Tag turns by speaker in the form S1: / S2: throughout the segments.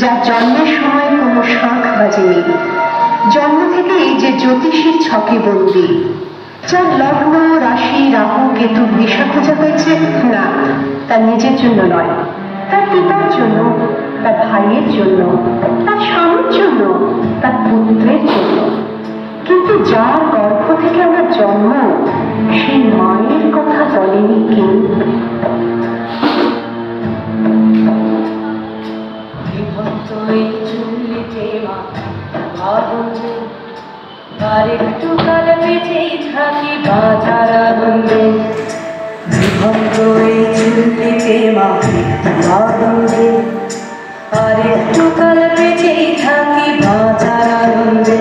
S1: যার জন্মের সময় কোনো শাঁখ বাজেনি, জন্ম থেকেই যে জ্যোতিষীর ছকে বন্দী, যার লগ্ন রাশি রাহু কেতু দিশা খোঁজা হয়েছে না, তার নিজের জন্য নয়, তার পিতার জন্য, তার ভাইয়ের জন্য, তার স্বামীর জন্য, তার পুত্রের জন্য। কিন্তু যার গর্ভ থেকে আমার জন্ম, সেই মায়ের কথা বলেনি কেউ।
S2: আর একটু কাল বেঁচেই থাকি বাজার আনন্দে, বিভক্ত এই চুল্লিতে মা আনন্দে। আর একটু কাল বেঁচেই থাকি বাজার আনন্দে,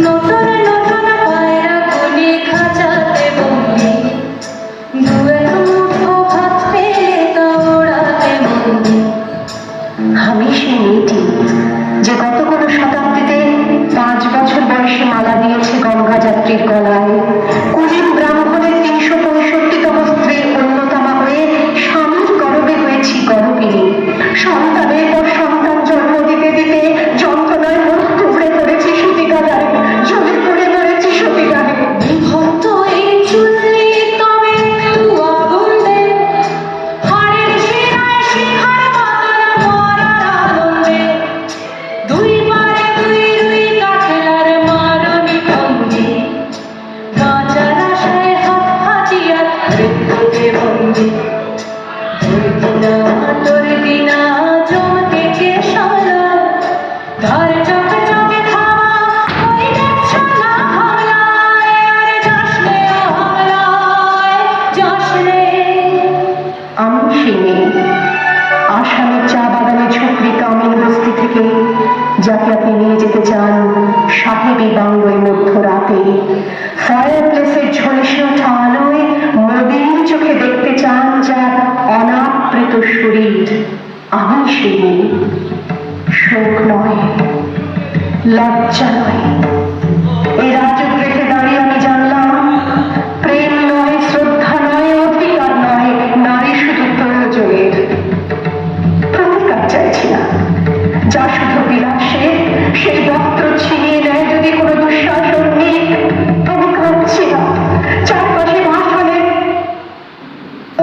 S2: নতুন নতুন পায়রা গুলি খাঁচাতে বন্দি, দু এক মুঠো ভাত পেলে তা ওড়াতে বন্দি।
S1: আমি সেই মেয়েটি যে গত কোনো শতাব্দীতে 5 বছর বয়সে মালা দিয়েছে গঙ্গা যাত্রীর গলায়, কুলীন ব্রাহ্মণের 365তম স্ত্রীর অন্যতমা হয়ে স্বামীর গর্ভে হয়েছি গর্ভিণী। সন্তানের পর সন্তান জন্ম দিতে দিতে যন্ত্রণায় মুখ টুকরে পড়েছি সতীকাগারে, জ্বলে পড়ে মরেছি সতীকারে।
S2: বিভক্ত এই চুল্লি তবে একটু আগুন দে, হাড়ের শিরায় শিখার পাতার মরার আনন্দে, দুই পারে দুই দুই কাঠের মারণি ভঙ্গি, বাঁচার আশায় হাত হাতিয়ার মৃত্যুতে বন্দি। তোর দিনা জমকে কে সামলায়, ধার চোখে চোখে খাওয়া ওই দেখছো না হামলায়, আরে যাসনে হামলায় যাসনে।
S1: আমি সেই মেয়ে, আসামের চা বাগানে ঝুপড়ি কামিন বস্তি থেকে, যাকে আপনি নিয়ে যেতে চান সাহেবী বাংলোয় মধ্যরাতে, ফায়ার প্লেসের ঝলসে ওঠা আলোয় নদীর চোখে দেখতে চান যার অনাবৃত শরীর। আমি সেই মেয়ে, শোক নয়, লজ্জা নয়,